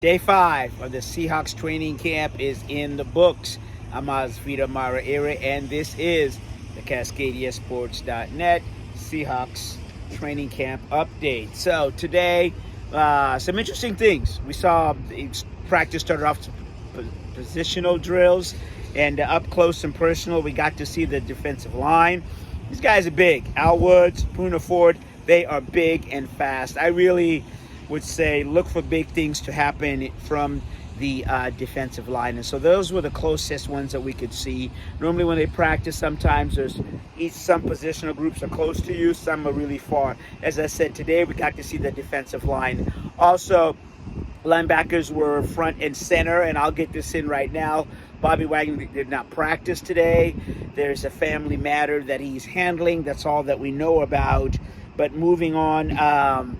Day 5 of the Seahawks training camp is in the books. I'm Vida Mara Ere, and this is the CascadiaSports.net Seahawks training camp update. So today, some interesting things. We saw practice started off positional drills, and up close and personal, we got to see the defensive line. These guys are big. Al Woods, Poona Ford, they are big and fast. I really would say look for big things to happen from the defensive line. And so those were the closest ones that we could see. Normally when they practice, sometimes some positional groups are close to you, some are really far. As I said, today we got to see the defensive line. Also, linebackers were front and center, and I'll get this in right now. Bobby Wagner did not practice today. There's a family matter that he's handling. That's all that we know about. But moving on,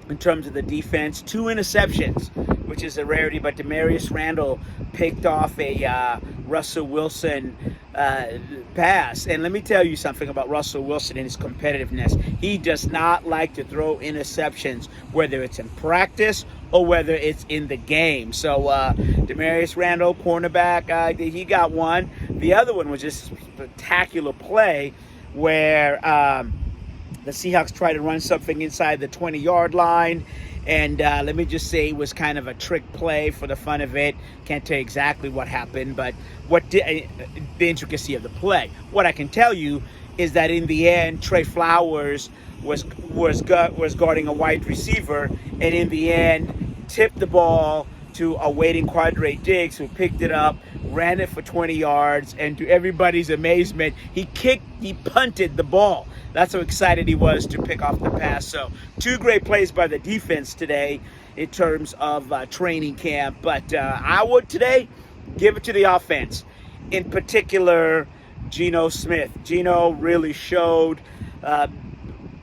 in terms of the defense, 2 interceptions, which is a rarity, but Demarius Randall picked off a Russell Wilson pass. And let me tell you something about Russell Wilson and his competitiveness. He does not like to throw interceptions, whether it's in practice or whether it's in the game. So Demarius Randall, cornerback, he got one. The other one was just a spectacular play where the Seahawks tried to run something inside the 20-yard line, and let me just say it was kind of a trick play for the fun of it. Can't tell you exactly what happened, but the intricacy of the play. What I can tell you is that in the end, Trey Flowers was guarding a wide receiver, and in the end, tipped the ball to a waiting Quadre Diggs, who picked it up, ran it for 20 yards, and to everybody's amazement, he punted the ball. That's how excited he was to pick off the pass. So 2 great plays by the defense today in terms of training camp. But I would today give it to the offense. In particular, Geno Smith. Geno really showed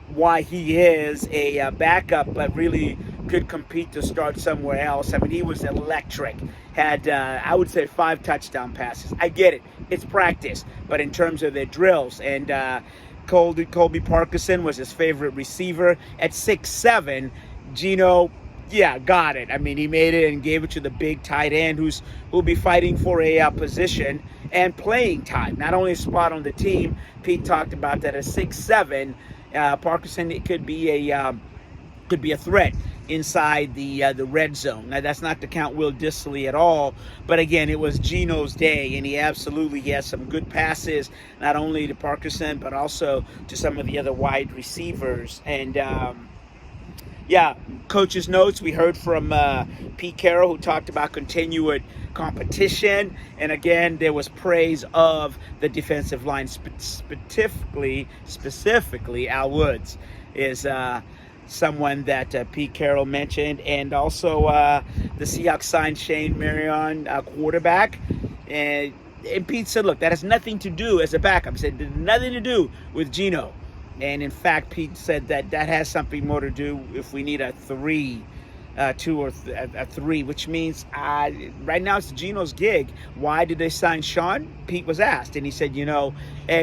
why he is a backup, but really could compete to start somewhere else. I mean, he was electric. Had, I would say, 5 touchdown passes. I get it. It's practice. But in terms of their drills, and Colby Parkinson was his favorite receiver. At 6'7", Geno, got it. I mean, he made it and gave it to the big tight end who'll be fighting for a position and playing time. Not only a spot on the team, Pete talked about that at 6'7", Parkinson, it could be a threat inside the red zone. Now, that's not to count Will Dissly at all, but again, it was Geno's day, and he had some good passes, not only to Parkinson, but also to some of the other wide receivers. And coach's notes, we heard from Pete Carroll, who talked about continued competition, and again, there was praise of the defensive line, specifically Al Woods is someone that Pete Carroll mentioned, and also the Seahawks signed Shane Marion, quarterback, and Pete said, look, that has nothing to do as a backup. He said, nothing to do with Geno. And in fact, Pete said that has something more to do if we need a 3, a 3, which means right now it's Geno's gig. Why did they sign Sean? Pete was asked, and he said,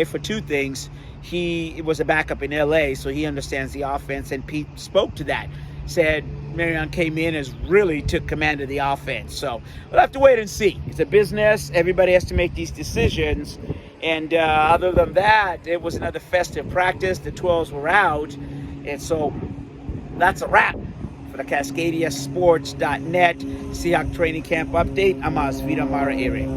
for 2 things. He was a backup in LA, so he understands the offense, and Pete spoke to that. Said Marion came in and really took command of the offense. So we'll have to wait and see. It's a business. Everybody has to make these decisions. And other than that, it was another festive practice. The 12s were out. And so that's a wrap for the CascadiaSports.net Seahawks training camp update. I'm Vida Mara Ere.